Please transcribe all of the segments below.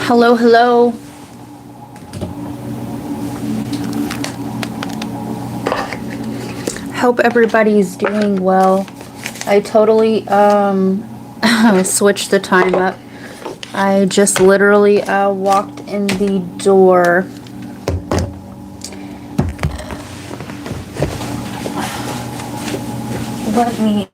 Hello, hello. Hope everybody's doing well. I totally switched the time up. I just literally walked in the door. Let me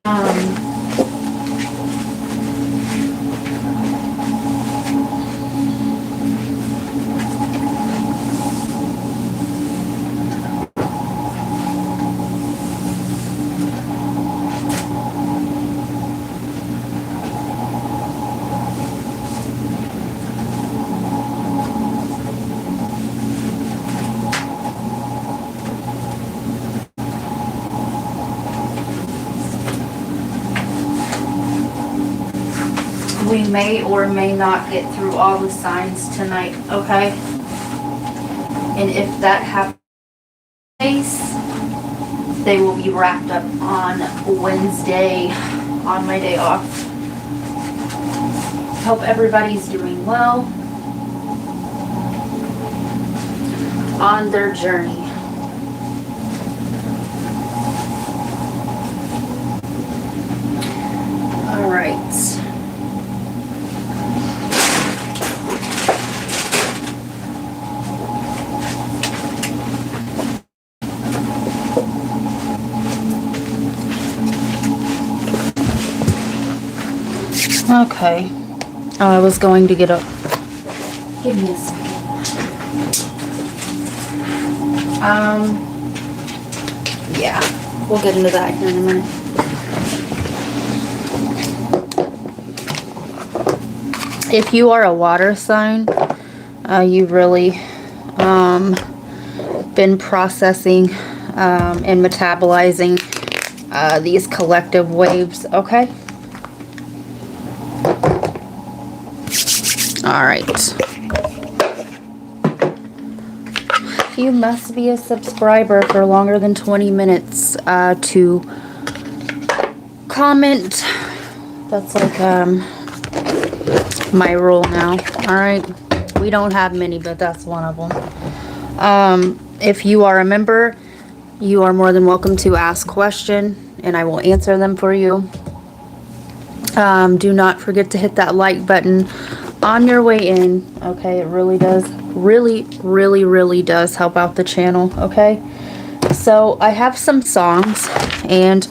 we may or may not get through all the signs tonight, okay? And if that happens, they will be wrapped up on Wednesday, on my day off. Hope everybody's doing well on their journey. All right. Okay. I was going to get up. Give me a second. Yeah, we'll get into that here in a minute. If you are a water sign, you've really been processing and metabolizing these collective waves, okay? All right. You must be a subscriber for longer than 20 minutes to comment. That's like my rule now. All right. We don't have many, but that's one of them. If you are a member, you are more than welcome to ask questions, and I will answer them for you. Do not forget to hit that like button on your way in, okay? It really does, really does help out the channel, okay? So I have some songs, and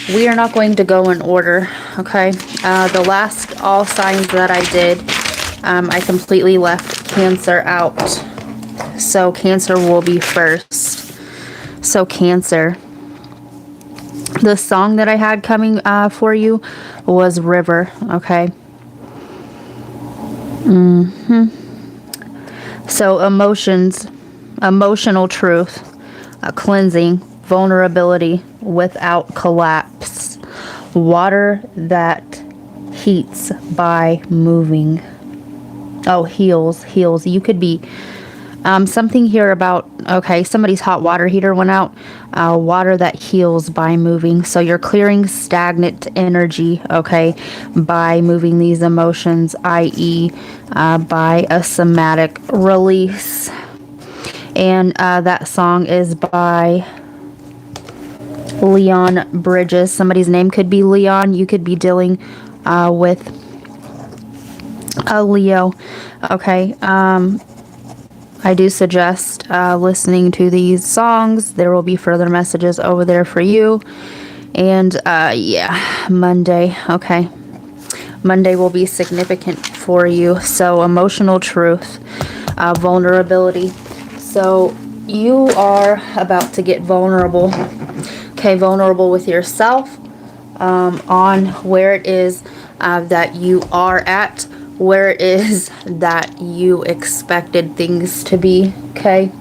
we are not going to go in order, okay? The last all signs that I did, I completely left Cancer out. So Cancer will be first. So Cancer. The song that I had coming for you was River, okay? So emotions, emotional truth, cleansing, vulnerability without collapse, water that heats by moving. Oh, heals. You could be something here about, okay, somebody's hot water heater went out. Water that heals by moving. So you're clearing stagnant energy, okay, by moving these emotions, i.e. By a somatic release. And that song is by Leon Bridges. Somebody's name could be Leon. You could be dealing with a Leo, okay. I do suggest listening to these songs. There will be further messages over there for you. And yeah, Monday, okay. Monday will be significant for you. So emotional truth, vulnerability. So you are about to get vulnerable. Okay, vulnerable with yourself on where it is that you are at, where it is that you expected things to be, okay?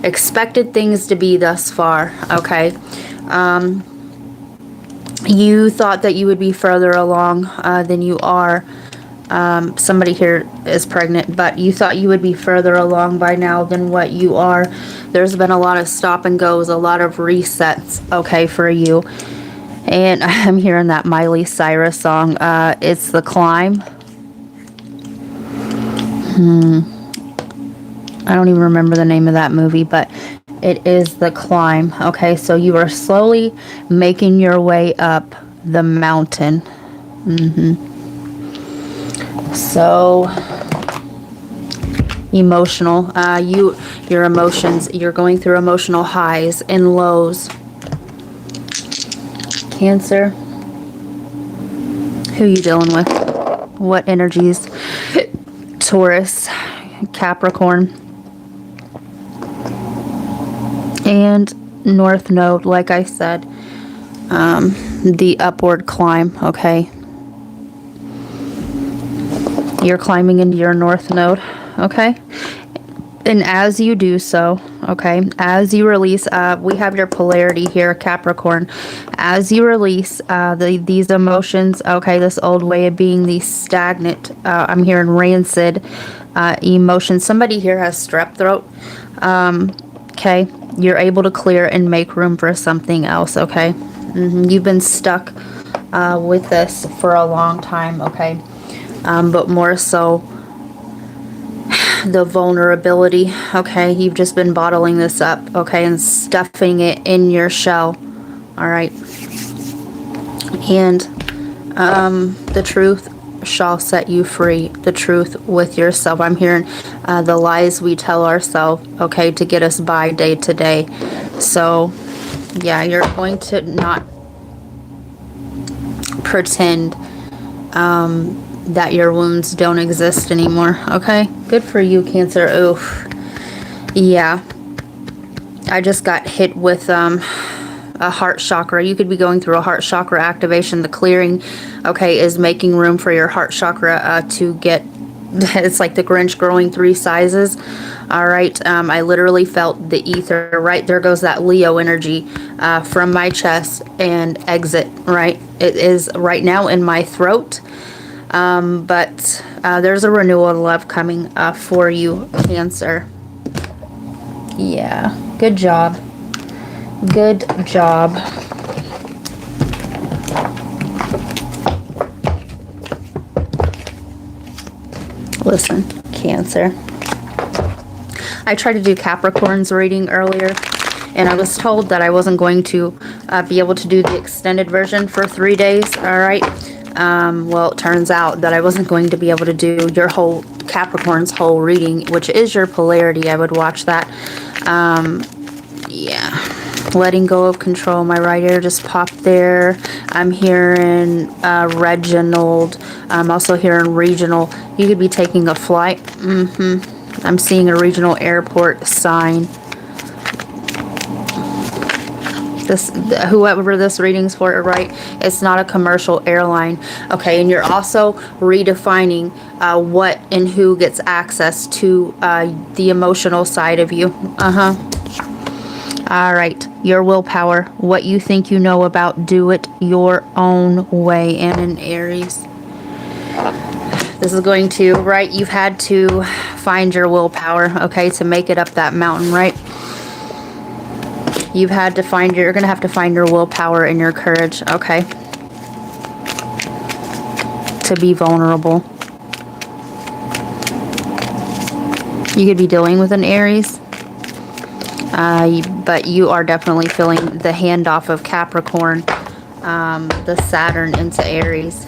Expected things to be thus far, okay? You thought that you would be further along than you are. Somebody here is pregnant, but you thought you would be further along by now than what you are. There's been a lot of stop and goes, a lot of resets, okay, for you. And I'm hearing that Miley Cyrus song, It's the Climb. I don't even remember the name of that movie, but it is The Climb. Okay, so you are slowly making your way up the mountain. So emotional. Your emotions. You're going through emotional highs and lows. Cancer. Who you dealing with? What energies? Taurus, Capricorn, and North Node. Like I said, the upward climb. Okay, you're climbing into your North Node. Okay, and as you do so, okay, as you release, we have your polarity here, Capricorn. As you release these emotions, okay, this old way of being, these stagnant, I'm hearing rancid emotions. Somebody here has strep throat. Okay, you're able to clear and make room for something else. Okay, you've been stuck with this for a long time. Okay, but more so the vulnerability. Okay, you've just been bottling this up. Okay, and stuffing it in your shell. All right, and the truth shall set you free. The truth with yourself. I'm hearing the lies we tell ourselves, okay, to get us by day to day. So yeah, you're going to not pretend that your wounds don't exist anymore. Okay, good for you, Cancer. Oof. Yeah, I just got hit with a heart chakra. You could be going through a heart chakra activation. The clearing, okay, is making room for your heart chakra to get, it's like the Grinch growing 3 sizes. All right, I literally felt the ether. Right, there goes that Leo energy from my chest and exit. Right, it is right now in my throat. But there's a renewal of love coming for you, Cancer. Yeah, good job. Good job. Listen, Cancer. I tried to do Capricorn's reading earlier, and I was told that I wasn't going to be able to do the extended version for 3 days. All right. Well, it turns out that I wasn't going to be able to do your whole Capricorn's whole reading, which is your polarity. I would watch that. Yeah. Letting go of control. My right ear just popped there. I'm hearing Reginald. I'm also hearing regional. You could be taking a flight. I'm seeing a regional airport sign. Whoever this reading's for, right? It's not a commercial airline. Okay, and you're also redefining what and who gets access to the emotional side of you. All right, your willpower. What you think you know about, do it your own way. And in Aries, this is going to, right? You've had to find your willpower, okay, to make it up that mountain, right? You've had to find you're going to have to find your willpower and your courage, okay? To be vulnerable. You could be dealing with an Aries. But you are definitely feeling the handoff of Capricorn, the Saturn into Aries.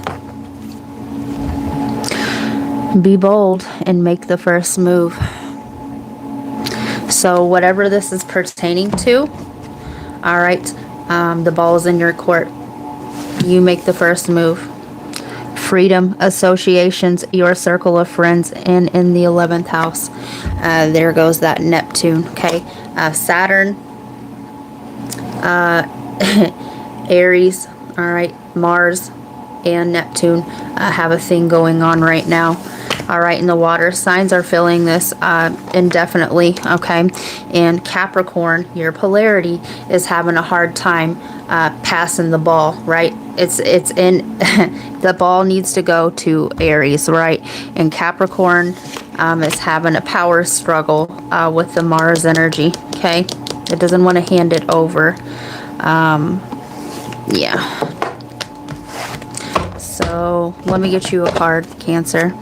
Be bold and make the first move. So whatever this is pertaining to, all right, the ball is in your court. You make the first move. Freedom, associations, your circle of friends, and in the 11th house, there goes that Neptune, okay? Saturn, Aries, all right, Mars, and Neptune have a thing going on right now. All right, and the water signs are feeling this indefinitely, okay? And Capricorn, your polarity, is having a hard time passing the ball, right? It's in, the ball needs to go to Aries, right? And Capricorn is having a power struggle with the Mars energy, okay? It doesn't want to hand it over. Yeah. So let me get you a card, Cancer.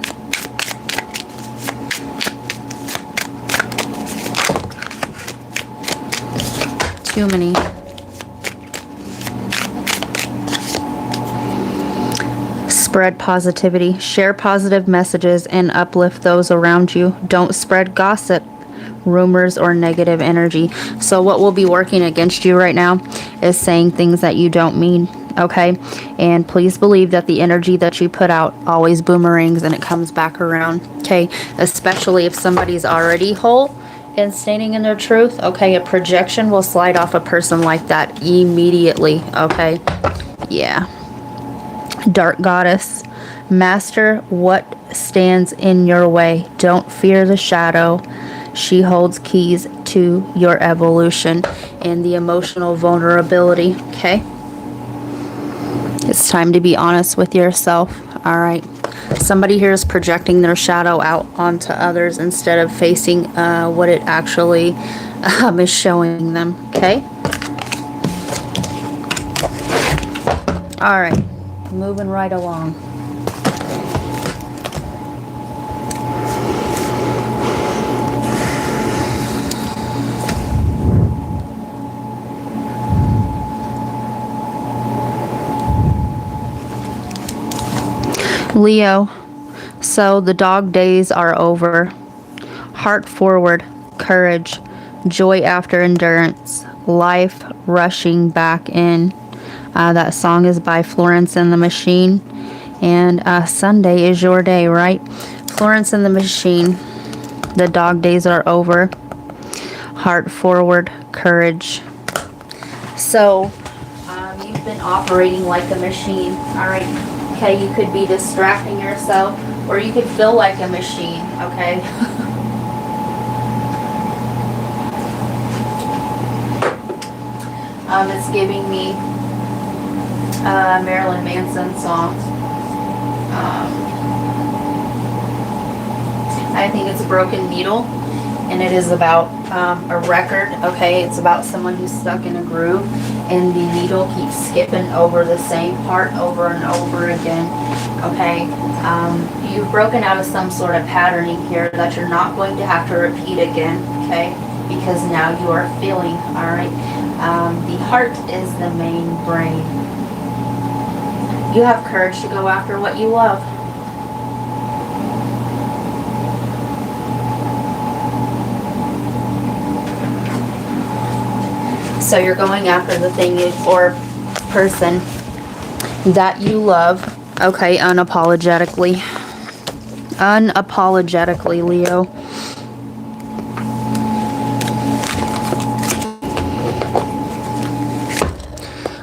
too many. Spread positivity. Share positive messages and uplift those around you. Don't spread gossip, rumors, or negative energy. So what will be working against you right now is saying things that you don't mean, okay? And please believe that the energy that you put out always boomerangs and it comes back around, okay? Especially if somebody's already whole and standing in their truth, okay? A projection will slide off a person like that immediately, okay? Yeah. Dark Goddess. Master what stands in your way. Don't fear the shadow. She holds keys to your evolution and the emotional vulnerability, okay? It's time to be honest with yourself, all right? Somebody here is projecting their shadow out onto others instead of facing what it actually is showing them, okay? All right, moving right along. Leo, so the dog days are over. Heart forward, courage, joy after endurance, life rushing back in. That song is by Florence and the Machine. And Sunday is your day, right? Florence and the Machine. The dog days are over. Heart forward, courage. So, you've been operating like a machine, all right? Okay, you could be distracting yourself, or you could feel like a machine, okay? It's giving me Marilyn Manson songs. I think it's Broken Needle, and it is about a record, okay? It's about someone who's stuck in a groove, and the needle keeps skipping over the same part over and over again, okay? You've broken out of some sort of patterning here that you're not going to have to repeat again, okay? Because now you are feeling, all right? The heart is the main brain. You have courage to go after what you love. So you're going after the thing or person that you love, okay, unapologetically. Unapologetically, Leo.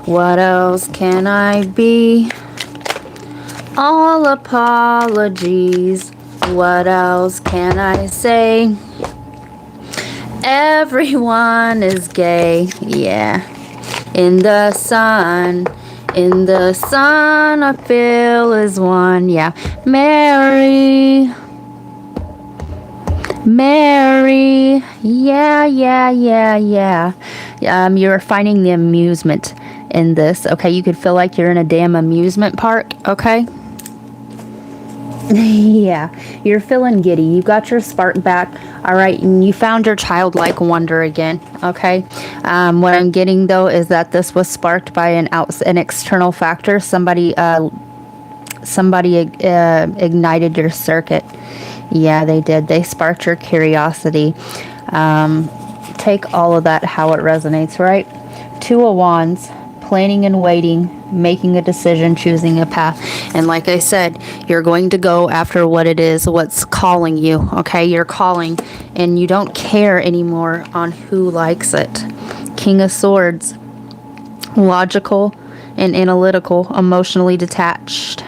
What else can I be? All apologies. What else can I say? Everyone is gay, yeah. In the sun, I feel is one, yeah. Mary, yeah. You're finding the amusement in this, okay? You could feel like you're in a damn amusement park, okay? Yeah, you're feeling giddy. You got your spark back, all right, and you found your childlike wonder again, okay? What I'm getting, though, is that this was sparked by an external factor. Somebody ignited your circuit. Yeah, they did. They sparked your curiosity. Take all of that how it resonates, right? Two of Wands, planning and waiting, making a decision, choosing a path. And like I said, you're going to go after what it is, what's calling you, okay? You're calling, and you don't care anymore on who likes it. King of Swords, logical and analytical, emotionally detached.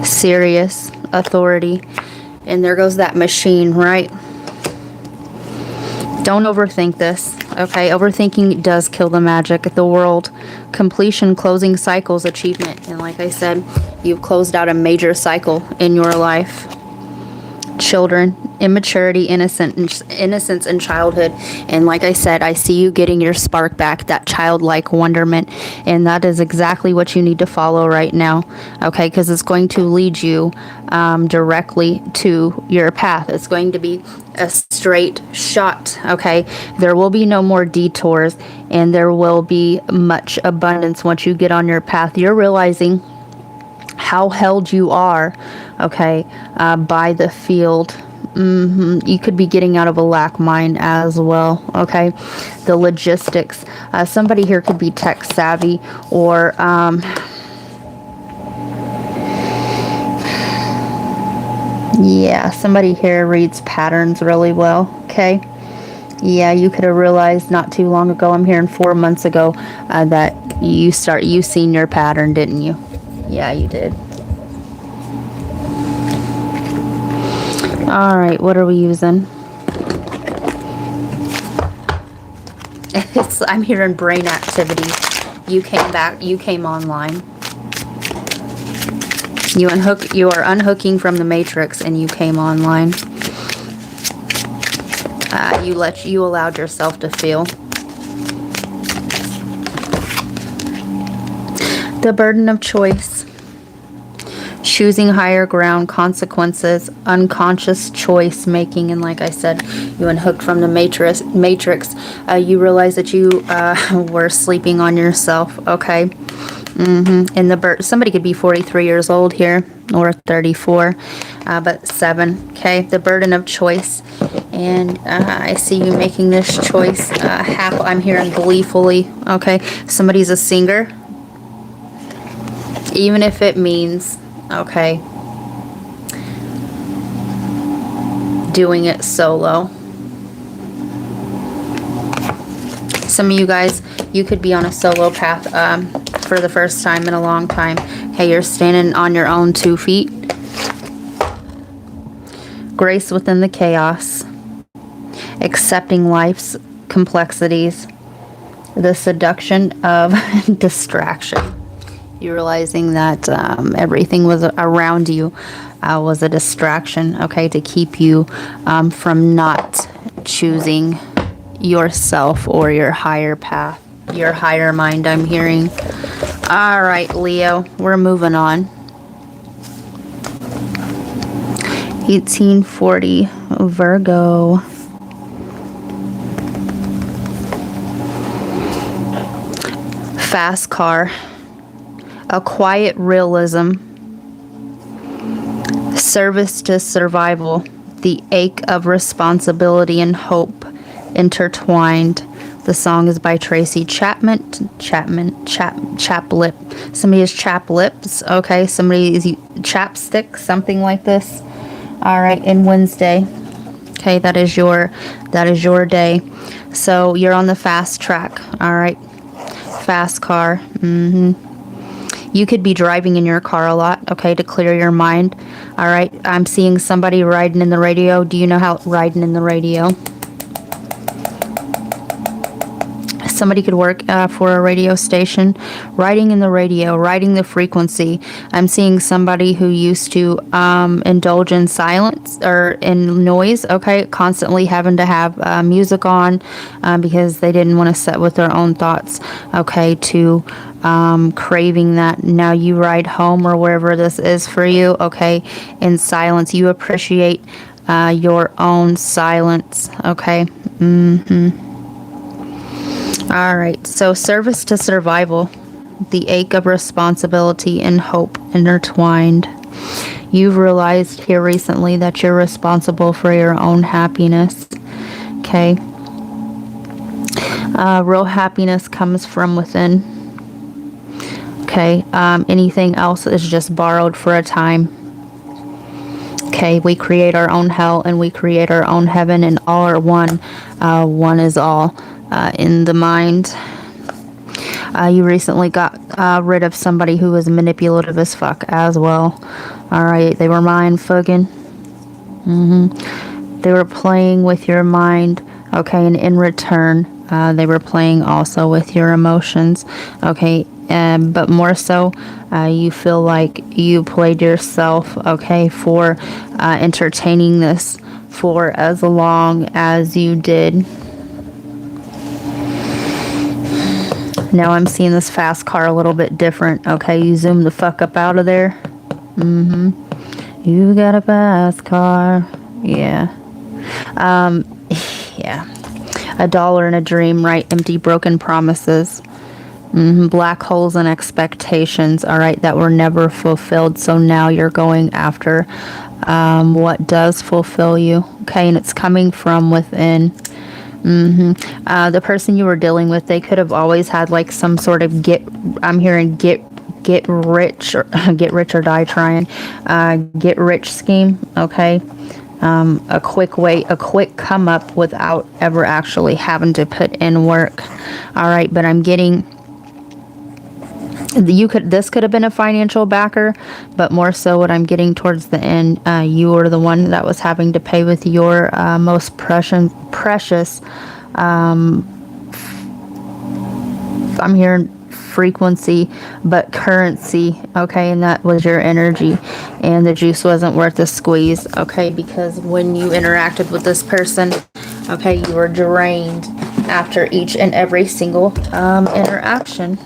Serious, authority. And there goes that machine, right? Don't overthink this, okay? Overthinking does kill the magic. The world, completion, closing cycles, achievement. And like I said, you've closed out a major cycle in your life. children, immaturity, innocence in childhood. And like I said, I see you getting your spark back, that childlike wonderment, and that is exactly what you need to follow right now, okay? Because it's going to lead you directly to your path. It's going to be a straight shot, okay? There will be no more detours, and there will be much abundance once you get on your path. You're realizing how held you are, okay, by the field. You could be getting out of a lack mind as well, okay? The logistics. Somebody here could be tech savvy, or yeah, somebody here reads patterns really well, okay? Yeah, you could have realized not too long ago, I'm hearing 4 months ago, that you seen your pattern, didn't you? Yeah, you did. All right, what are we using? I'm hearing brain activity. You came back, you came online. You are unhooking from the matrix, and you came online. You allowed yourself to feel. The burden of choice. Choosing higher ground, consequences, unconscious choice making, and like I said, you unhooked from the matrix. You realize that you were sleeping on yourself, okay? And somebody could be 43 years old here, or 34, but 7, okay? The burden of choice, and I see you making this choice. I'm hearing gleefully, okay? Somebody's a singer, even if it means, okay, doing it solo. Some of you guys, you could be on a solo path for the first time in a long time. Okay, you're standing on your own 2 feet. Grace within the chaos. Accepting life's complexities. The seduction of distraction. You're realizing that everything was around you was a distraction, okay, to keep you from not choosing yourself or your higher path, your higher mind, I'm hearing. All right, Leo, we're moving on. 1840, Virgo. Fast car. A quiet realism. Service to survival. The ache of responsibility and hope intertwined. The song is by Tracy Chapman. Chaplip. Somebody has chap lips. Okay, somebody is chapstick, something like this. All right, and Wednesday. Okay, that is your day. So you're on the fast track. All right, fast car. You could be driving in your car a lot, okay, to clear your mind. All right, I'm seeing somebody riding in the radio. Do you know how riding in the radio? Somebody could work for a radio station, riding in the radio, riding the frequency. I'm seeing somebody who used to indulge in silence or in noise, okay, constantly having to have music on because they didn't want to sit with their own thoughts, okay, to craving that. Now you ride home or wherever this is for you, okay, in silence. You appreciate your own silence, okay. All right, so service to survival, the ache of responsibility and hope intertwined. You've realized here recently that you're responsible for your own happiness, okay? Real happiness comes from within, okay? Anything else is just borrowed for a time, okay? We create our own hell and we create our own heaven, and all are one. One is all. In the mind. You recently got rid of somebody who was manipulative as fuck as well. Alright, they were mind fugging. They were playing with your mind, okay, and in return, They were playing also with your emotions, okay? But more so, you feel like you played yourself, okay, for entertaining this for as long as you did. Now I'm seeing this fast car a little bit different, okay? You zoom the fuck up out of there. You got a fast car. Yeah. Yeah. $1 in a dream, right? Empty, broken promises. Black holes and expectations, all right, that were never fulfilled. So now you're going after what does fulfill you, okay? And it's coming from within. The person you were dealing with, they could have always had like some sort of get rich or get rich or die trying, get rich scheme, okay? A quick way, a quick come up without ever actually having to put in work. All right, but I'm getting this could have been a financial backer, but more so what I'm getting towards the end, you were the one that was having to pay with your most precious I'm hearing frequency, but currency, okay? And that was your energy, and the juice wasn't worth the squeeze, okay? Because when you interacted with this person, okay, you were drained after each and every single interaction.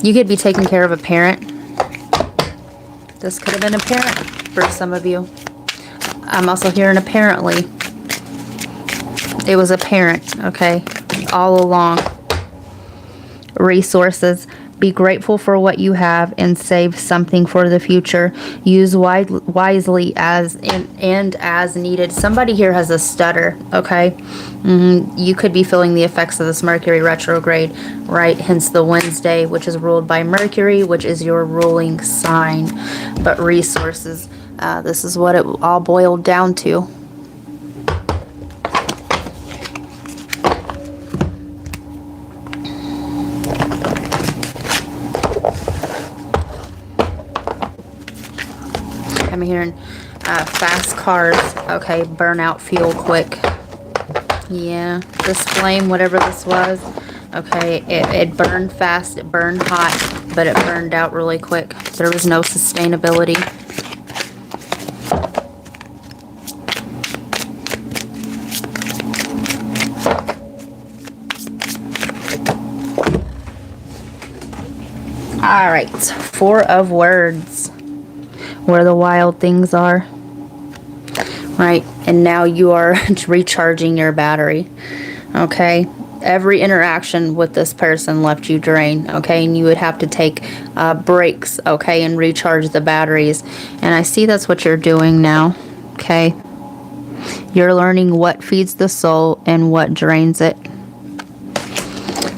You could be taking care of a parent. This could have been a parent for some of you. I'm also hearing apparently. It was a parent, okay, all along. Resources. Be grateful for what you have and save something for the future. Use wisely as and as needed. Somebody here has a stutter, okay? You could be feeling the effects of this Mercury retrograde, right? Hence the Wednesday, which is ruled by Mercury, which is your ruling sign. But resources, this is what it all boiled down to. I'm hearing fast cars, okay, burn out fuel quick. Yeah, this flame, whatever this was, okay, it burned fast, it burned hot, but it burned out really quick. There was no sustainability. All right, Four of Words. Where the wild things are, right? And now you are recharging your battery, okay? Every interaction with this person left you drained, okay? And you would have to take breaks, okay, and recharge the batteries. And I see that's what you're doing now, okay? You're learning what feeds the soul and what drains it.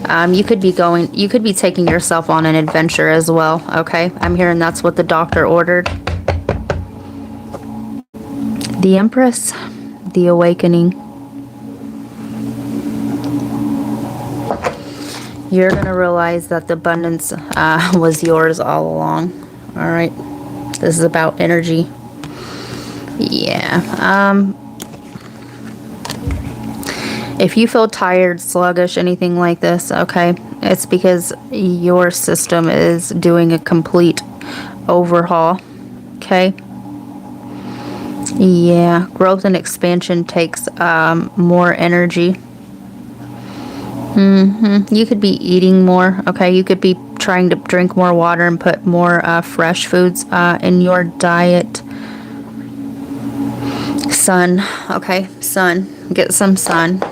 You could be taking yourself on an adventure as well, okay? I'm hearing that's what the doctor ordered. The Empress, the Awakening. You're going to realize that the abundance was yours all along. All right. This is about energy. Yeah. If you feel tired, sluggish, anything like this, okay, it's because your system is doing a complete overhaul, okay? Yeah, growth and expansion takes more energy. You could be eating more, okay? You could be trying to drink more water and put more fresh foods in your diet. Sun, okay? Sun. Get some sun.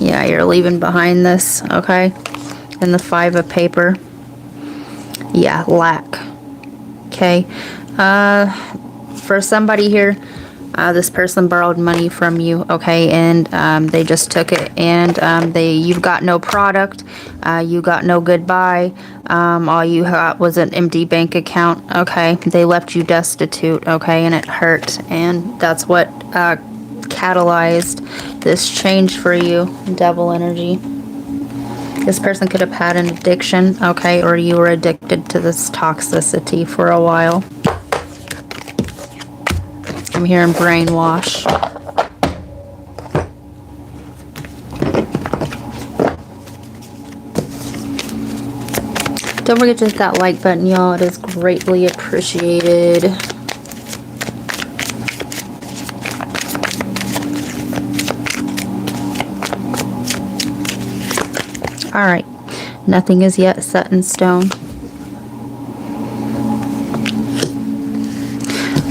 Yeah, you're leaving behind this, okay? And the Five of Paper. Yeah, lack. Okay. For somebody here, this person borrowed money from you, okay, and they just took it, and you've got no product, you got no goodbye, all you got was an empty bank account, okay. They left you destitute, okay, and it hurt, and that's what catalyzed this change for you. Devil energy. This person could have had an addiction, okay, or you were addicted to this toxicity for a while. I'm hearing brainwash. Don't forget to hit that like button, y'all. It is greatly appreciated. All right. Nothing is yet set in stone.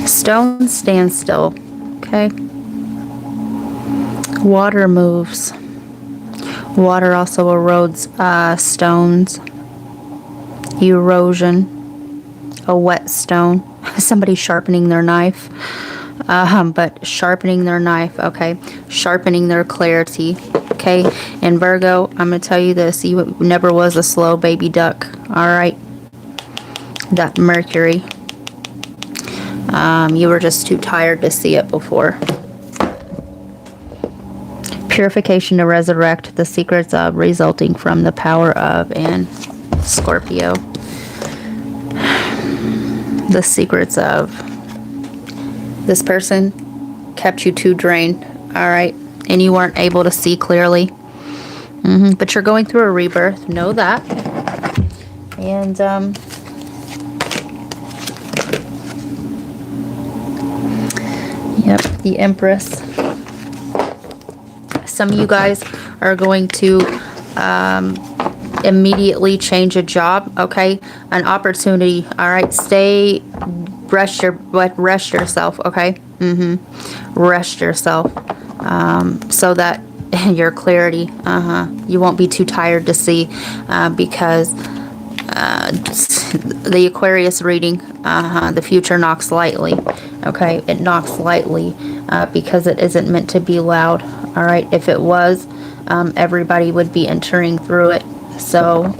Stones stand still. Okay. Water moves. Water also erodes stones. Erosion. A wet stone. Somebody sharpening their knife. But sharpening their knife, okay? Sharpening their clarity, okay? And Virgo, I'm going to tell you this. You never was a slow baby duck, all right? That Mercury. You were just too tired to see it before. Purification to resurrect the secrets of resulting from the power of, and Scorpio. The secrets of. This person kept you too drained, all right? And you weren't able to see clearly. But you're going through a rebirth. Know that. And, yep, the Empress. Some of you guys are going to immediately change a job, okay? An opportunity, all right? Rest yourself, okay? Rest yourself, so that your clarity, you won't be too tired to see, because the Aquarius reading, the future knocks lightly, okay? It knocks lightly, because it isn't meant to be loud, all right? If it was, everybody would be entering through it. So,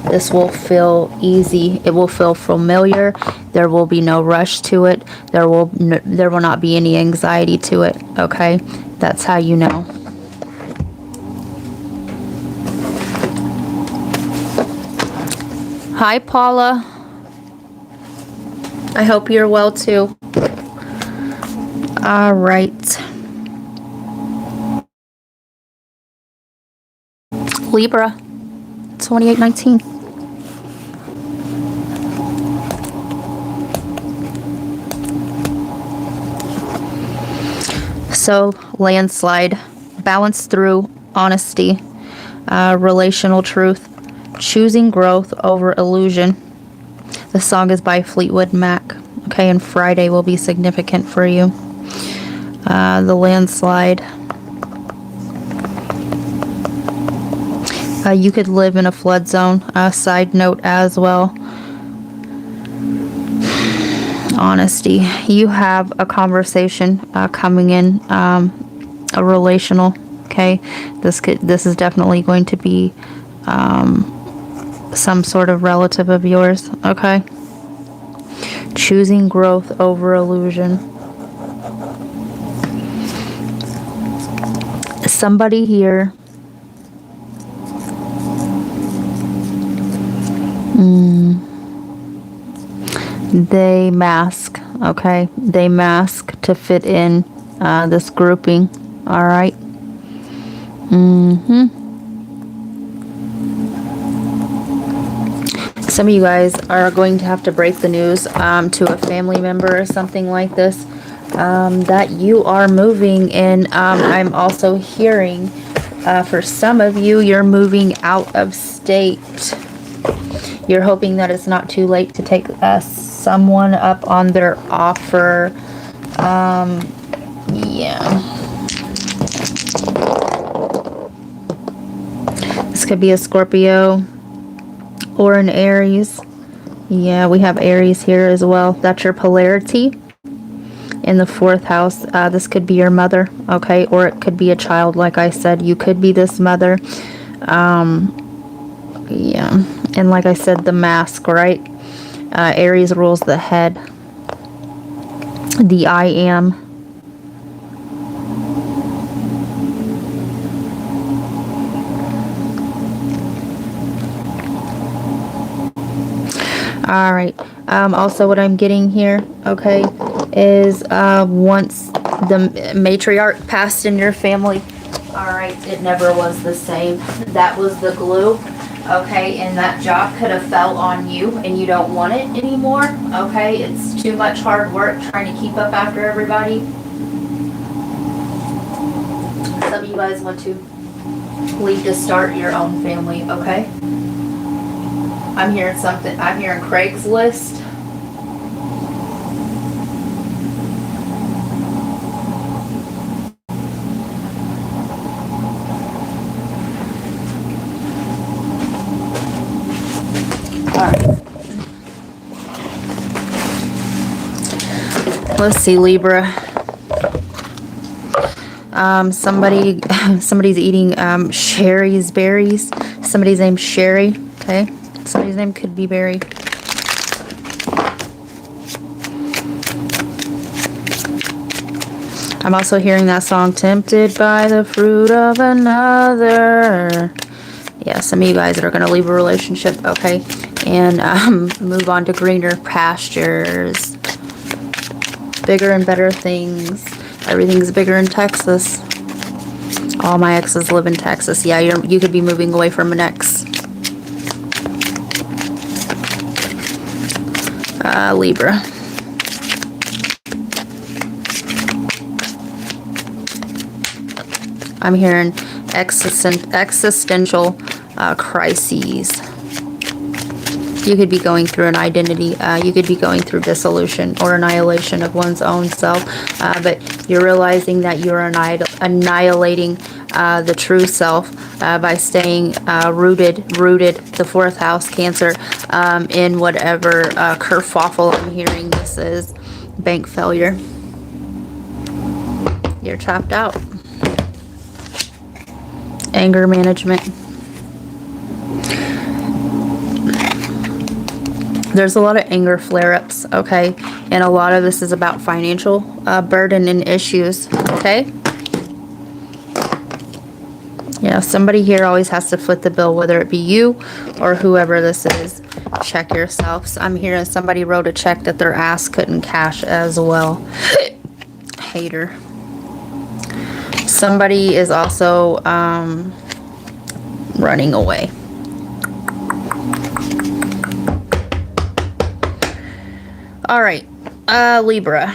this will feel easy. It will feel familiar. There will be no rush to it. There will not be any anxiety to it. Okay, that's how you know. Hi, Paula. I hope you're well too. All right. Libra, 2819. So, landslide, balance through honesty, relational truth, choosing growth over illusion. The song is by Fleetwood Mac. Okay, and Friday will be significant for you. The landslide. You could live in a flood zone. Side note as well. Honesty. You have a conversation coming in, a relational. Okay, this is definitely going to be some sort of relative of yours. Okay. Choosing growth over illusion. Somebody here. They mask, okay? They mask to fit in this grouping, all right? Some of you guys are going to have to break the news to a family member or something like this, that you are moving, and I'm also hearing for some of you, you're moving out of state. You're hoping that it's not too late to take someone up on their offer. Yeah. This could be a Scorpio or an Aries. Yeah, we have Aries here as well. That's your polarity. In the 4th house, this could be your mother, okay? Or it could be a child, like I said. You could be this mother. Yeah, and like I said, the mask, right? Aries rules the head. The I am. All right. Also, what I'm getting here, okay, is once the matriarch passed in your family, all right, it never was the same. That was the glue. okay, and that job could have fell on you and you don't want it anymore, okay? It's too much hard work trying to keep up after everybody. Some of you guys want to leave to start your own family, okay? I'm hearing something, I'm hearing Craigslist. Let's see, Libra. Somebody's eating Sherry's berries. Somebody's named Sherry. Okay, somebody's name could be Barry. I'm also hearing that song, "Tempted by the Fruit of Another." Yeah, some of you guys that are going to leave a relationship, okay, and move on to greener pastures. Bigger and better things. Everything's bigger in Texas. All my exes live in Texas. Yeah, you could be moving away from an ex. Libra. I'm hearing existential crises. You could be going through an identity. You could be going through dissolution or annihilation of one's own self. But you're realizing that you're annihilating the true self by staying rooted, the fourth house, Cancer, in whatever kerfuffle I'm hearing this is. Bank failure. You're tapped out. Anger management. There's a lot of anger flare-ups, okay? And a lot of this is about financial burden and issues, okay? Yeah, somebody here always has to foot the bill, whether it be you or whoever this is. Check yourselves. I'm hearing somebody wrote a check that their ass couldn't cash as well. Hater. Somebody is also running away. All right, Libra.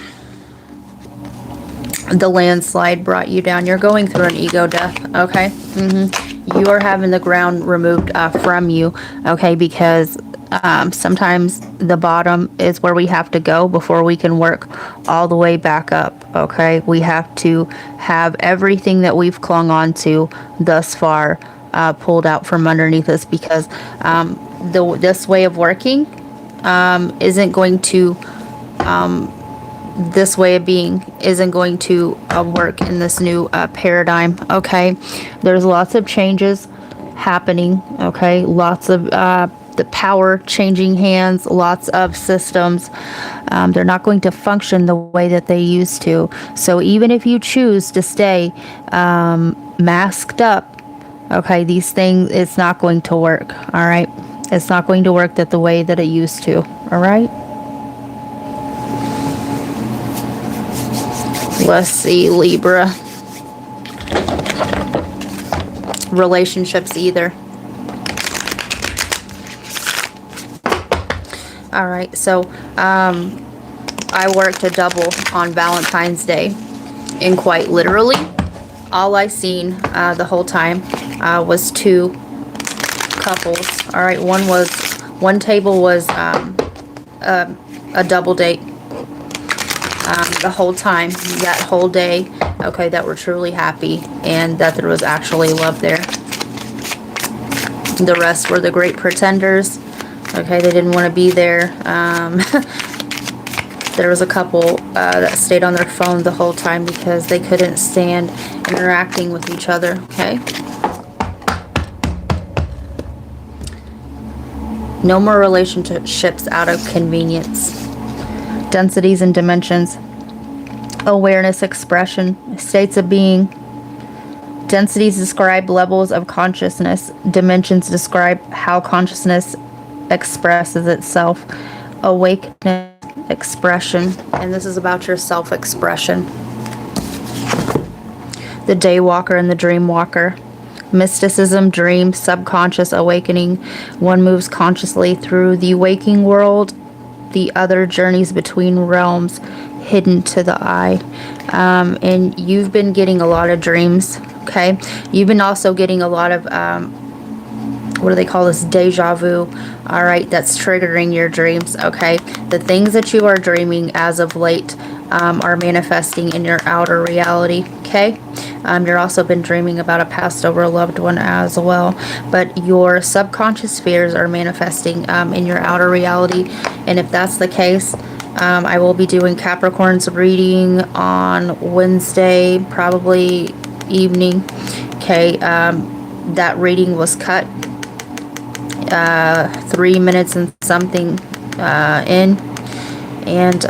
The landslide brought you down. You're going through an ego death, okay? You are having the ground removed from you, okay? Because sometimes the bottom is where we have to go before we can work all the way back up, okay? We have to have everything that we've clung on to thus far pulled out from underneath us, because this way of working isn't going to this way of being isn't going to work in this new paradigm, okay? There's lots of changes happening, okay? Lots of the power changing hands, lots of systems. They're not going to function the way that they used to. So even if you choose to stay masked up, okay, these things, it's not going to work, all right? It's not going to work the way that it used to, all right? Let's see, Libra. Relationships either. All right, so I worked a double on Valentine's Day, and quite literally, all I seen the whole time was two couples. All right, one table was a double date. The whole time, that whole day, okay, that were truly happy and that there was actually love there. The rest were the great pretenders. Okay, they didn't want to be there. There was a couple that stayed on their phone the whole time because they couldn't stand interacting with each other, okay? No more relationships out of convenience. Densities and dimensions. Awareness, expression, states of being. Densities describe levels of consciousness. Dimensions describe how consciousness expresses itself. Awakeness, expression, and this is about your self-expression. The day walker and the dream walker. mysticism, dream, subconscious, awakening. One moves consciously through the waking world, the other journeys between realms hidden to the eye. And you've been getting a lot of dreams, okay? You've been also getting a lot of, what do they call this? Deja vu. All right, that's triggering your dreams, okay? The things that you are dreaming as of late are manifesting in your outer reality, okay? You're also been dreaming about a passed over loved one as well, but your subconscious fears are manifesting in your outer reality. And if that's the case, I will be doing Capricorn's reading on Wednesday, probably evening, okay? That reading was cut 3 minutes and something in, and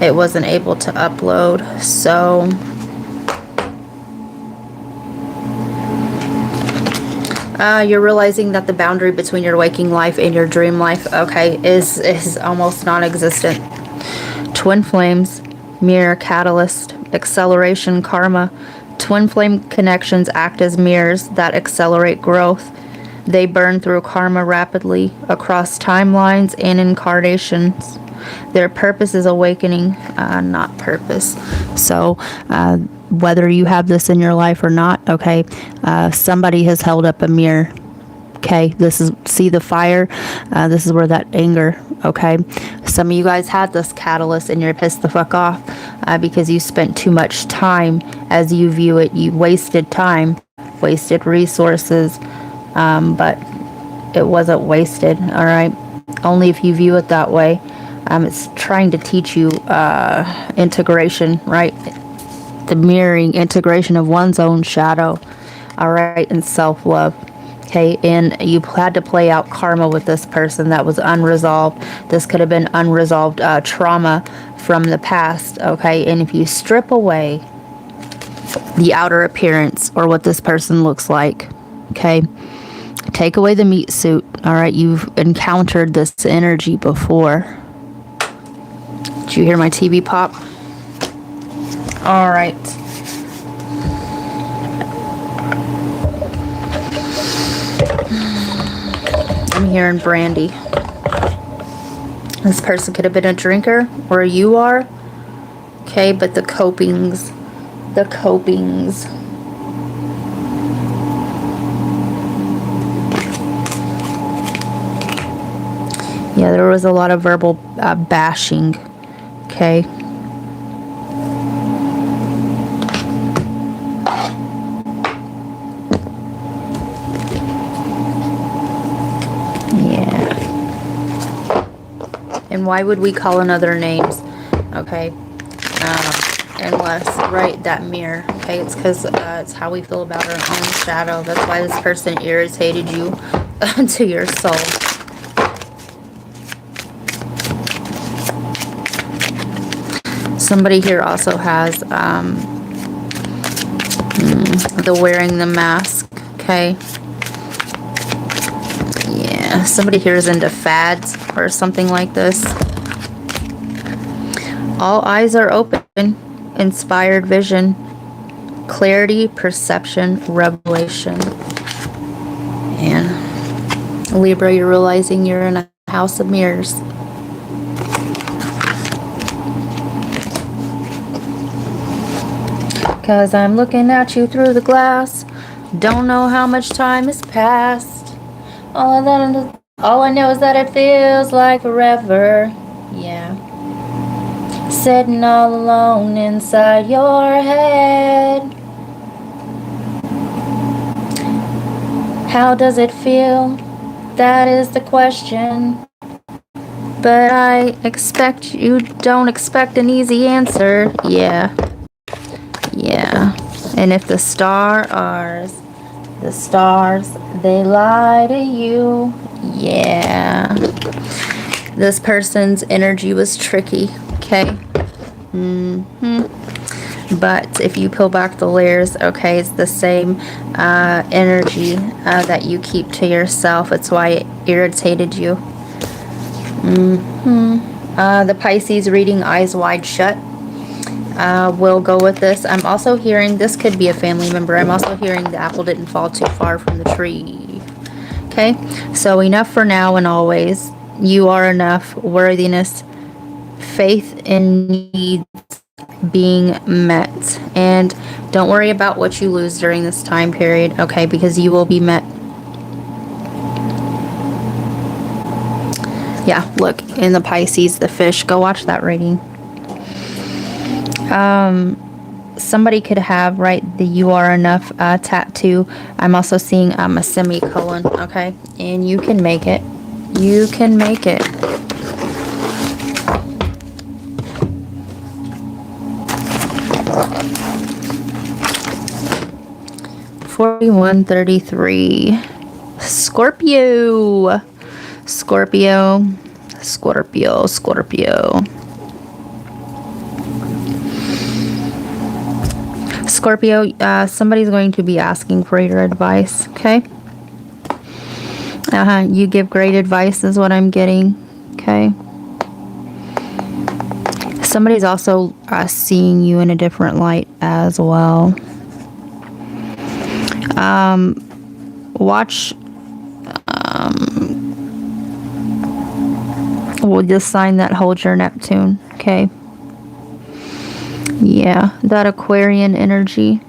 it wasn't able to upload. So you're realizing that the boundary between your waking life and your dream life, okay, is almost non-existent. Twin flames, mirror, catalyst, acceleration, karma. Twin flame connections act as mirrors that accelerate growth. They burn through karma rapidly across timelines and incarnations. Their purpose is awakening, not purpose. So whether you have this in your life or not, okay, somebody has held up a mirror. Okay, this is, see the fire? This is where that anger, okay? Some of you guys had this catalyst and you're pissed the fuck off because you spent too much time. As you view it, you wasted time, wasted resources, but it wasn't wasted, all right? Only if you view it that way. It's trying to teach you integration, right? The mirroring, integration of one's own shadow, all right, and self-love. Okay, and you had to play out karma with this person that was unresolved. This could have been unresolved trauma from the past, okay? And if you strip away the outer appearance or what this person looks like, okay? Take away the meat suit, all right? You've encountered this energy before. Did you hear my TV pop? All right. I'm hearing brandy. This person could have been a drinker, or you are. Okay, but the copings. Yeah, there was a lot of verbal bashing. Okay. And why would we call in other names? Okay. Unless, right, that mirror. Okay, it's because it's how we feel about our own shadow. That's why this person irritated you to your soul. Somebody here also has the wearing the mask. Okay. Yeah, somebody here is into fads or something like this. All eyes are open. Inspired vision. Clarity, perception, revelation. And Libra, you're realizing you're in a house of mirrors. Because I'm looking at you through the glass. Don't know how much time has passed. All I know is that it feels like forever. Yeah. Sitting all alone inside your head. How does it feel? That is the question. But I expect you don't expect an easy answer. Yeah. Yeah. And if the stars, they lie to you. Yeah. This person's energy was tricky. Okay. But if you peel back the layers, okay, it's the same energy that you keep to yourself. It's why it irritated you. The Pisces reading, eyes wide shut. We'll go with this. I'm also hearing this could be a family member. I'm also hearing the apple didn't fall too far from the tree. Okay, so enough for now and always. You are enough. Worthiness, faith in needs being met. And don't worry about what you lose during this time period, okay, because you will be met. Yeah, look, in the Pisces, the fish. Go watch that reading. Somebody could have, right, the you are enough tattoo. I'm also seeing a semicolon, okay? And you can make it. You can make it. $41.33. Scorpio. Scorpio. Scorpio. Scorpio. Scorpio, somebody's going to be asking for your advice, okay? You give great advice is what I'm getting, okay? Somebody's also seeing you in a different light as well. Watch the sign that holds your Neptune, okay? Yeah, that Aquarian energy.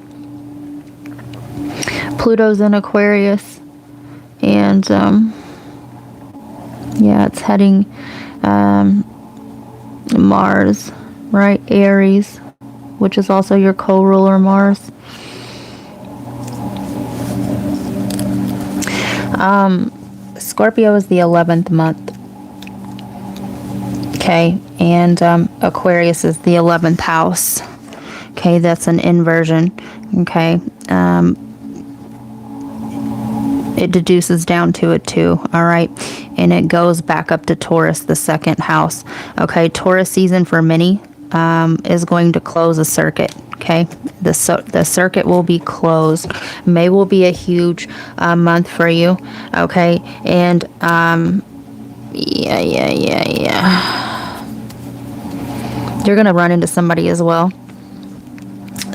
Pluto's in Aquarius. And, yeah, it's heading, Mars, right? Aries, which is also your co-ruler Mars. Scorpio is the 11th month. Okay, and Aquarius is the 11th house. Okay, that's an inversion. Okay, it deduces down to it too. All right, and it goes back up to Taurus, the 2nd house. Okay, Taurus season for many is going to close a circuit. Okay, the circuit will be closed. May will be a huge month for you. Okay, and yeah. You're gonna run into somebody as well.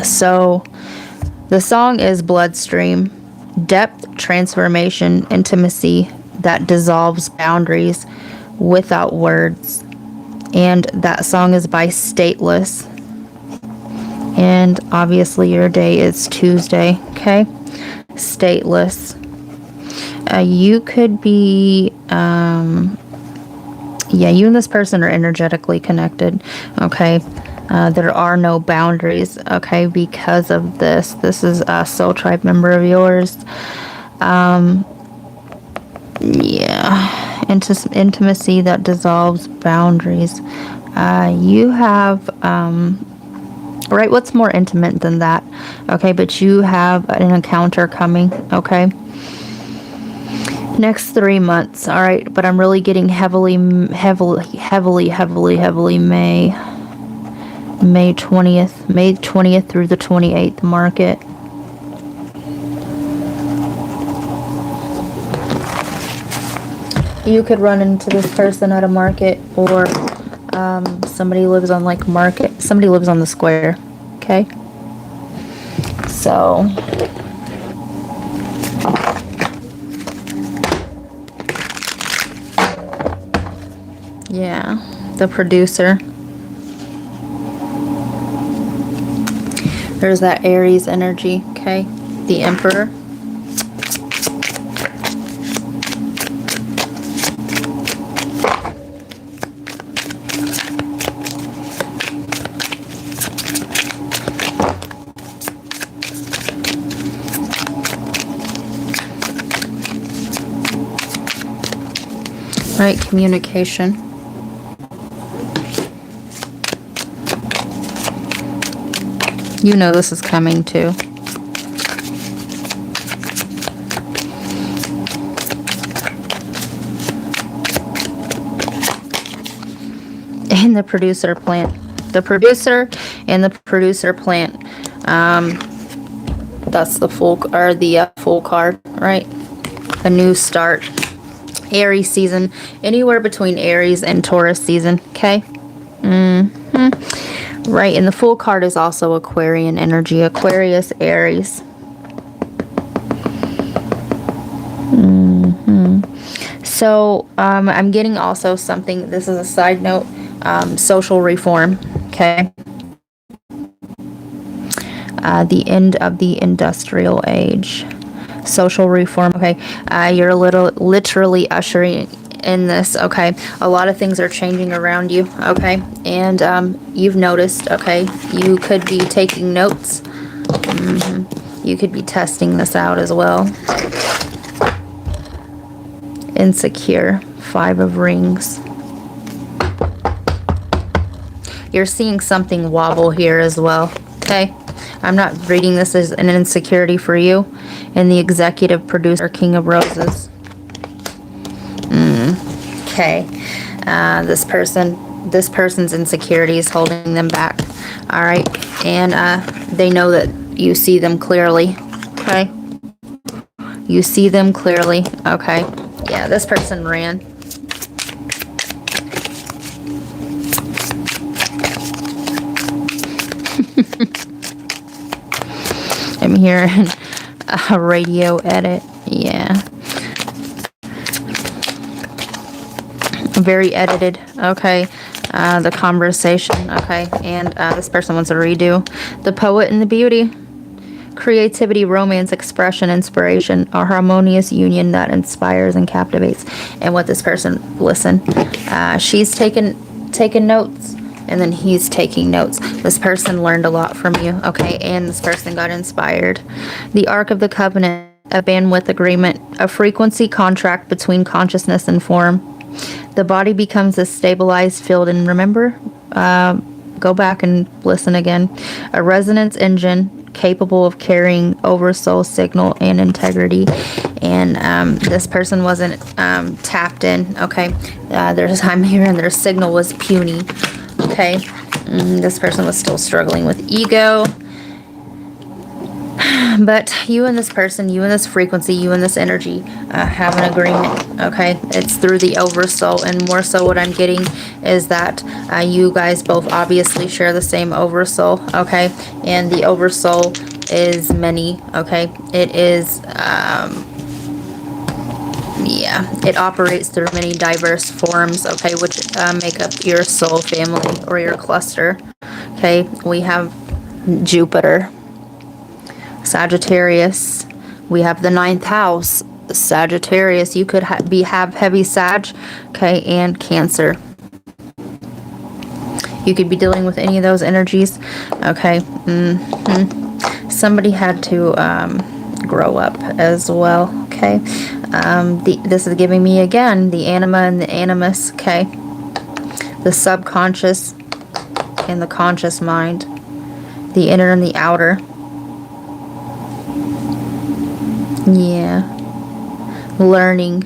So the song is Bloodstream. Depth, transformation, intimacy that dissolves boundaries without words. And that song is by Stateless. And obviously your day is Tuesday, okay? Stateless. You could be, yeah, you and this person are energetically connected, okay? There are no boundaries, okay, because of this. This is a soul tribe member of yours. Yeah, intimacy that dissolves boundaries. You have, right, what's more intimate than that? Okay, but you have an encounter coming, okay? Next 3 months, all right, but I'm really getting heavily May 20th through the 28th market. You could run into this person at a market, or somebody lives on like market, somebody lives on the square, okay? So yeah, the producer. There's that Aries energy, okay? The Emperor. Right, communication. You know this is coming too. And the producer plant. The producer and the producer plant. That's the full, or the full card, right? A new start. Aries season. Anywhere between Aries and Taurus season, okay? Right, and the Fool card is also Aquarian energy. Aquarius, Aries. So, I'm getting also something, this is a side note, social reform, okay? The end of the industrial age. Social reform, okay? You're literally ushering in this, okay? A lot of things are changing around you, okay? And you've noticed, okay? You could be taking notes. You could be testing this out as well. Insecure, 5 of Rings. You're seeing something wobble here as well, okay? I'm not reading this as an insecurity for you. And the executive producer, King of Roses. Okay. This person's insecurity is holding them back. All right. And they know that you see them clearly. Okay. You see them clearly. Okay. Yeah, this person ran. I'm hearing a radio edit. Yeah. Very edited. Okay. The conversation. Okay. And this person wants a redo. The Poet and the Beauty. Creativity, romance, expression, inspiration, a harmonious union that inspires and captivates. And what this person, listen, she's taking notes, and then he's taking notes. This person learned a lot from you, okay? And this person got inspired. The Ark of the Covenant, a bandwidth agreement, a frequency contract between consciousness and form. The body becomes a stabilized field, and remember, go back and listen again. A resonance engine capable of carrying oversoul signal and integrity. And this person wasn't tapped in, okay? I'm hearing their signal was puny, okay? This person was still struggling with ego. But you and this person, you and this frequency, you and this energy have an agreement, okay? It's through the oversoul, and more so what I'm getting is that you guys both obviously share the same oversoul, okay? And the oversoul is many, okay? It is, yeah, it operates through many diverse forms, okay, which make up your soul family or your cluster, okay? We have Jupiter, Sagittarius. We have the 9th house, Sagittarius. You could have heavy Sag, okay, and Cancer. You could be dealing with any of those energies, okay. Somebody had to grow up as well, okay. This is giving me again the anima and the animus, okay. The subconscious and the conscious mind, the inner and the outer. Yeah. Learning.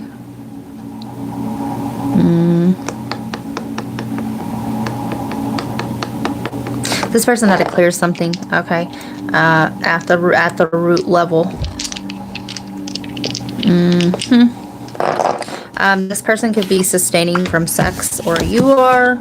This person had to clear something, okay, at the root level. This person could be sustaining from sex, or you are.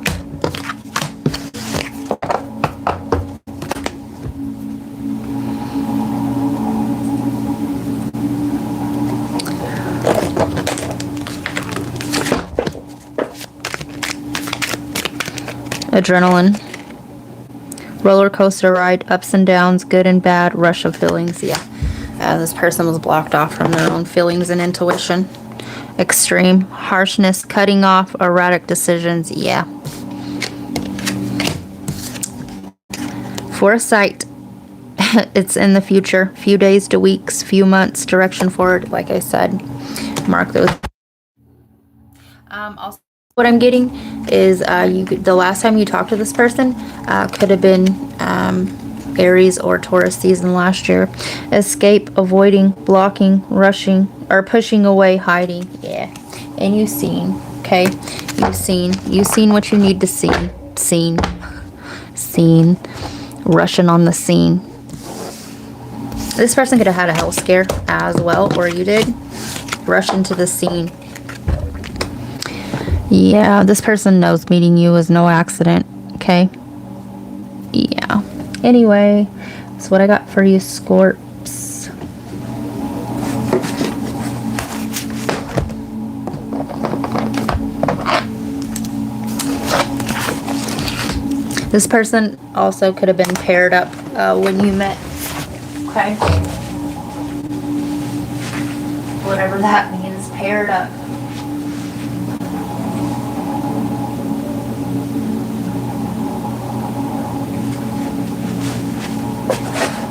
Adrenaline. Roller coaster ride, ups and downs, good and bad, rush of feelings. Yeah. This person was blocked off from their own feelings and intuition. Extreme. Harshness, cutting off, erratic decisions. Yeah. Foresight. It's in the future. Few days to weeks, few months, direction forward. Like I said, mark those. Also, what I'm getting is the last time you talked to this person could have been Aries or Taurus season last year. Escape, avoiding, blocking, rushing, or pushing away, hiding. Yeah. And you've seen, okay? You've seen what you need to see. Seen. Rushing on the scene. This person could have had a health scare as well, or you did. Rush into the scene. Yeah, this person knows meeting you is no accident, okay? Yeah. Anyway, that's what I got for you, Scorps. This person also could have been paired up when you met. Okay. Whatever that means, paired up.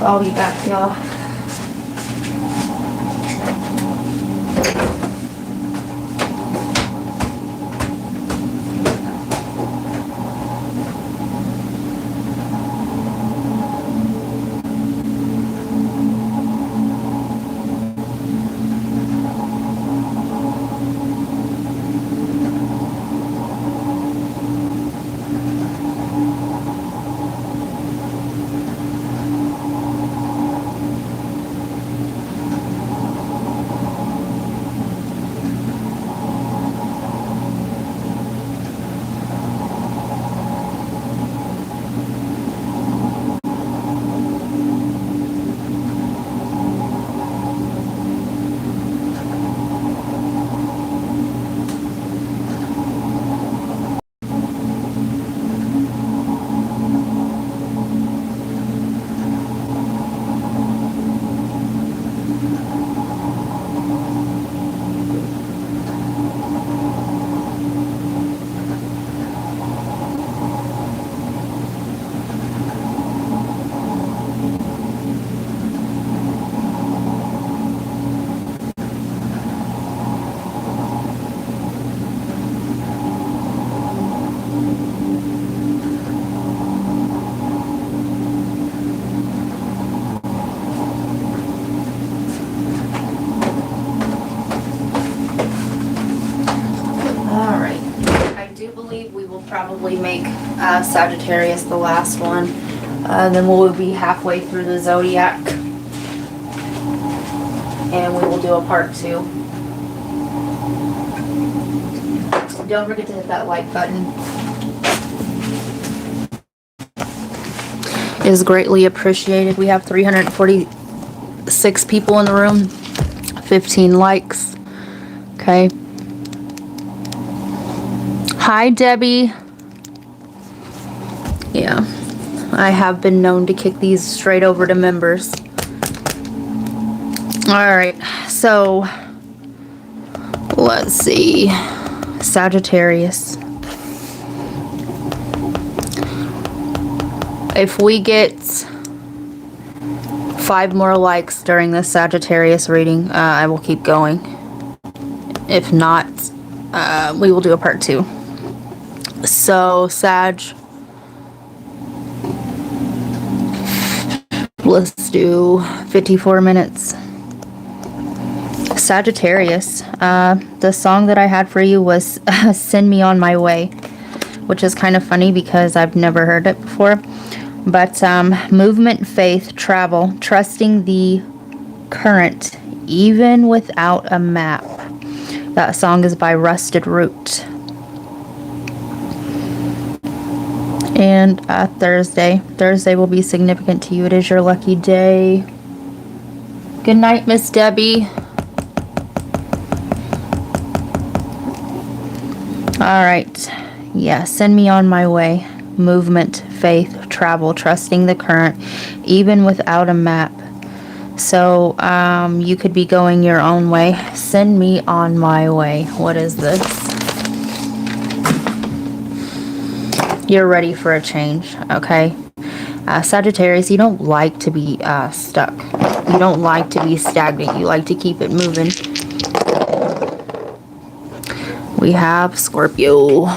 I'll be back, y'all. Probably make Sagittarius the last one. Then we'll be halfway through the zodiac. And we will do a part 2. Don't forget to hit that like button. It is greatly appreciated. We have 346 people in the room. 15 likes. Okay. Hi, Debbie. Yeah, I have been known to kick these straight over to members. Alright, so let's see. Sagittarius. If we get 5 more likes during this Sagittarius reading, I will keep going. If not, we will do a part 2. So, Sag, let's do 54 minutes. Sagittarius, the song that I had for you was Send Me On My Way, which is kind of funny because I've never heard it before. But movement, faith, travel, trusting the current, even without a map. That song is by Rusted Root. And Thursday. Thursday will be significant to you. It is your lucky day. Good night, Miss Debbie. Alright. Yeah, send me on my way. Movement, faith, travel, trusting the current, even without a map. So, you could be going your own way. Send me on my way. What is this? You're ready for a change, okay? Sagittarius, you don't like to be stuck. You don't like to be stagnant. You like to keep it moving. We have Scorpio.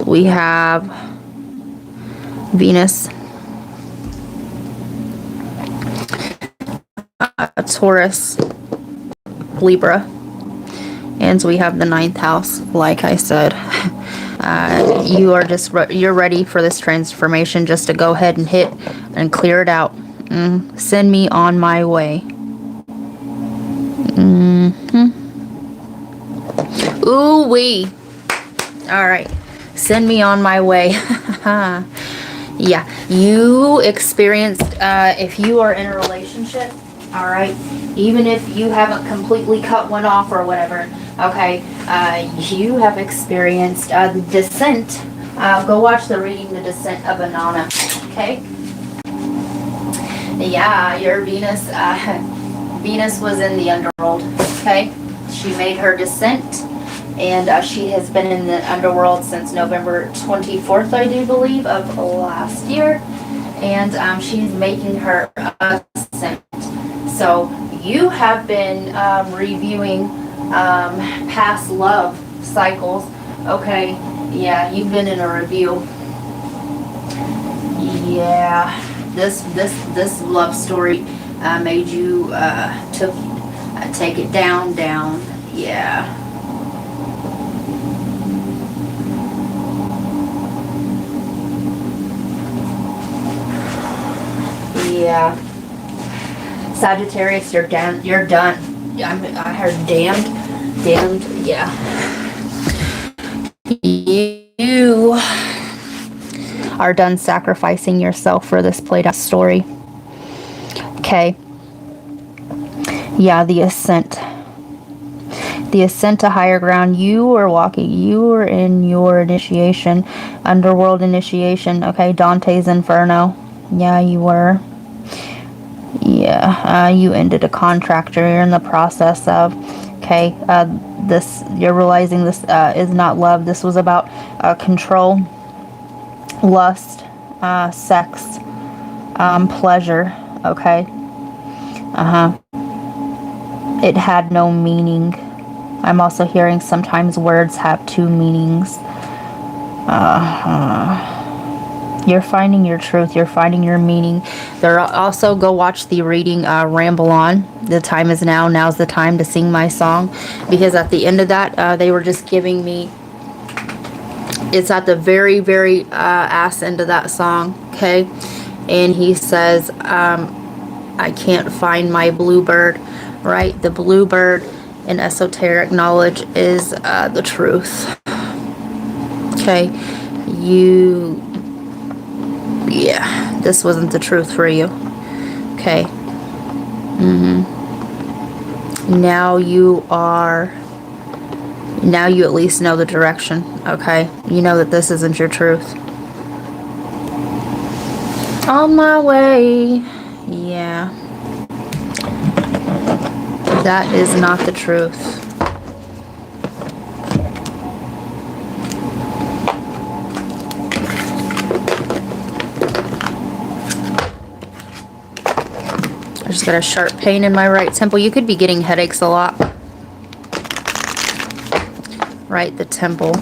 We have Venus. Taurus. Libra. And so we have the 9th house, like I said. You are just you're ready for this transformation, just to go ahead and hit and clear it out. Send me on my way. Ooh wee. All right, send me on my way. Yeah, you experienced, if you are in a relationship, all right, even if you haven't completely cut one off or whatever, okay, you have experienced the descent. Go watch the reading, The Descent of Inanna, okay? Yeah, your Venus, Venus was in the underworld, okay? She made her descent, and she has been in the underworld since November 24th, I do believe, of last year. And she's making her ascent. So you have been reviewing past love cycles. Okay, yeah, you've been in a review. Yeah, this love story made you take it down. Yeah. Yeah. Sagittarius, you're done. You're done. I heard damned. Yeah. You are done sacrificing yourself for this played out story. Okay. Yeah, the ascent. The ascent to higher ground. You were in your initiation, underworld initiation. Okay, Dante's Inferno. Yeah, you were. Yeah, you ended a contract, or you're in the process of. Okay, you're realizing this is not love. This was about control, lust, sex, pleasure. Okay. It had no meaning. I'm also hearing sometimes words have two meanings. You're finding your truth. You're finding your meaning. There also, go watch the reading, Ramble On. The time is now. Now's the time to sing my song. Because at the end of that, they were just giving me... It's at the very, very ass end of that song. Okay? And he says, I can't find my bluebird. Right? The bluebird in esoteric knowledge is the truth. Okay? Yeah, this wasn't the truth for you. Okay. Now you at least know the direction. Okay. You know that this isn't your truth. On my way. Yeah. That is not the truth. I just got a sharp pain in my right temple. You could be getting headaches a lot. Right, the temple.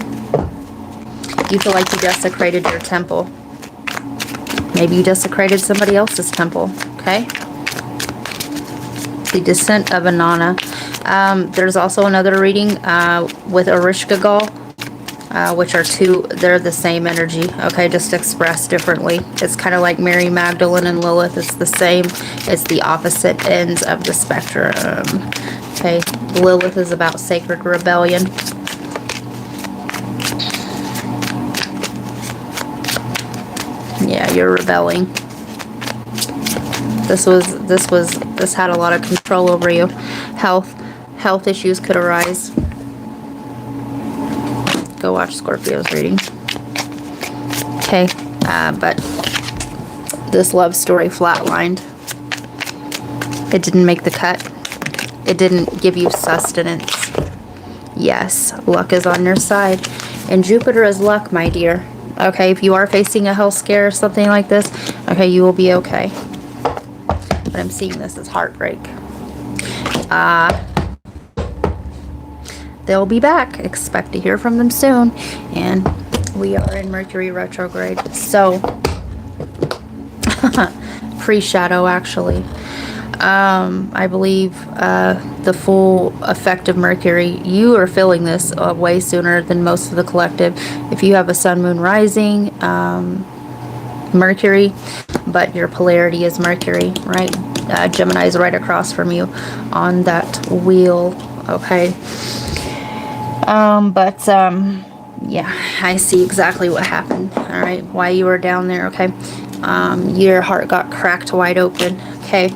You feel like you desecrated your temple. Maybe you desecrated somebody else's temple. Okay? The Descent of Inanna. There's also another reading with Ereshkigal, which are two, they're the same energy, okay, just expressed differently. It's kind of like Mary Magdalene and Lilith. It's the same. It's the opposite ends of the spectrum. Okay, Lilith is about sacred rebellion. Yeah, you're rebelling. This had a lot of control over you. Health issues could arise. Go watch Scorpio's reading. Okay, but this love story flatlined. It didn't make the cut. It didn't give you sustenance. Yes, luck is on your side. And Jupiter is luck, my dear. Okay, if you are facing a health scare or something like this, okay, you will be okay. But I'm seeing this as heartbreak. They'll be back. Expect to hear from them soon. And we are in Mercury retrograde. So, pre-shadow, actually. I believe the full effect of Mercury, you are feeling this way sooner than most of the collective. If you have a sun, moon, rising, Mercury, but your polarity is Mercury, right? Gemini is right across from you on that wheel, okay? Yeah, I see exactly what happened. All right, why you were down there. Okay, your heart got cracked wide open. Okay,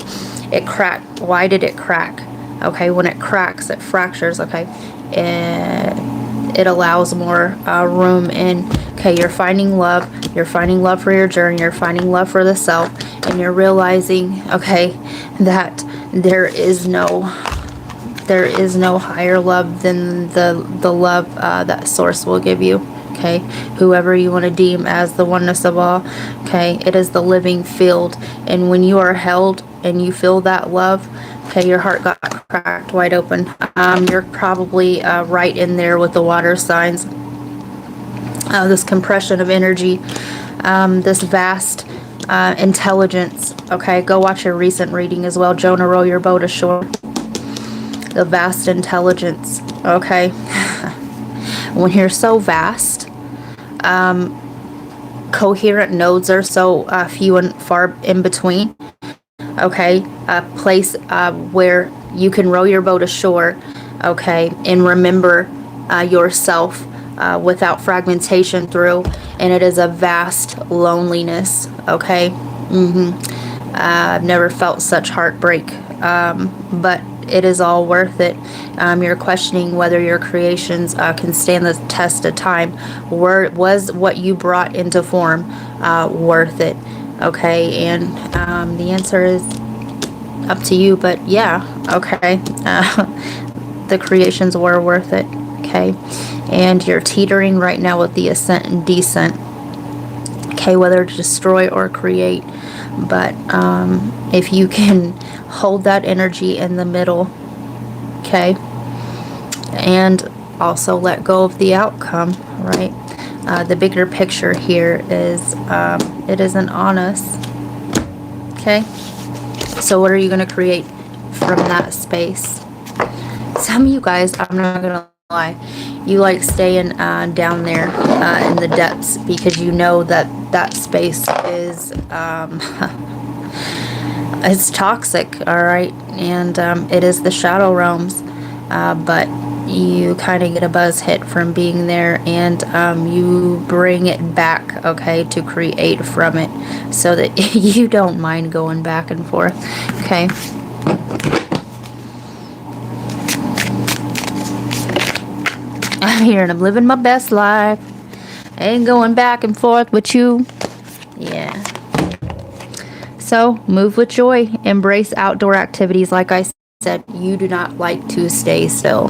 it cracked. Why did it crack? Okay, when it cracks, it fractures. Okay, it allows more room in. Okay, you're finding love. You're finding love for your journey. You're finding love for the self, and you're realizing, okay, that there is no higher love than the love that source will give you. Okay, whoever you want to deem as the oneness of all. Okay, it is the living field, and when you are held and you feel that love, okay, your heart got cracked wide open. You're probably right in there with the water signs. This compression of energy, this vast intelligence. Okay, go watch your recent reading as well. Jonah, row your boat ashore. The vast intelligence. Okay, when you're so vast, coherent nodes are so few and far in between. Okay, a place where you can row your boat ashore. Okay, and remember yourself without fragmentation through, and it is a vast loneliness. Okay, I've never felt such heartbreak, but it is all worth it. You're questioning whether your creations can stand the test of time. Was what you brought into form worth it? Okay, and the answer is up to you, but yeah, okay. The creations were worth it. Okay, and you're teetering right now with the ascent and descent. Okay, whether to destroy or create, but if you can hold that energy in the middle, okay, and also let go of the outcome, right? The bigger picture here is it isn't on us. Okay, so what are you going to create from that space? Some of you guys, I'm not gonna lie, you like staying down there in the depths because you know that space is it's toxic, all right, and it is the shadow realms, but you kind of get a buzz hit from being there, and you bring it back, okay, to create from it, so that you don't mind going back and forth. Okay, I'm here and I'm living my best life. I ain't going back and forth with you. Yeah. So move with joy. Embrace outdoor activities. Like I said, you do not like to stay still.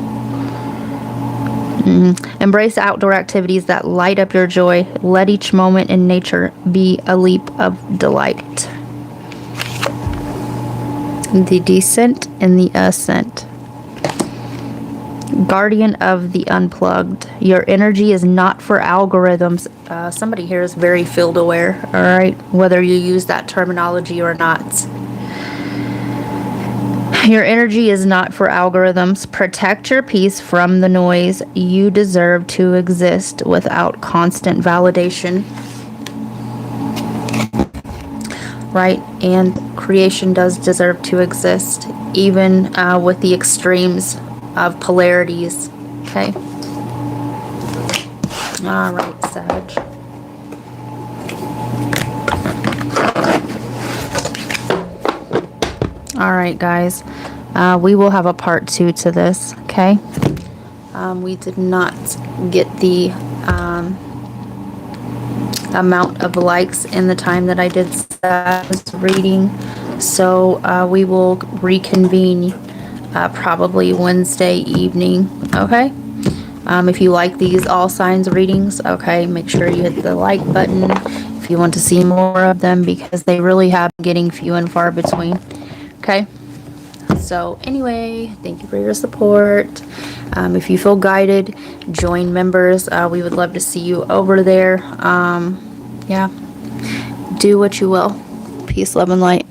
Embrace outdoor activities that light up your joy. Let each moment in nature be a leap of delight. The descent and the ascent. Guardian of the unplugged. Your energy is not for algorithms. Somebody here is very field aware, all right, whether you use that terminology or not. Your energy is not for algorithms. Protect your peace from the noise. You deserve to exist without constant validation. Right? And creation does deserve to exist, even with the extremes of polarities. Okay. All right, Sag. All right, guys. We will have a part 2 to this. Okay. We did not get the amount of likes in the time that I did Sag's reading, so we will reconvene probably Wednesday evening. Okay, if you like these all signs readings, okay, make sure you hit the like button if you want to see more of them, because they really have been getting few and far between. Okay, so anyway, thank you for your support. If you feel guided, join members. We would love to see you over there. Yeah, do what you will. Peace, love, and light.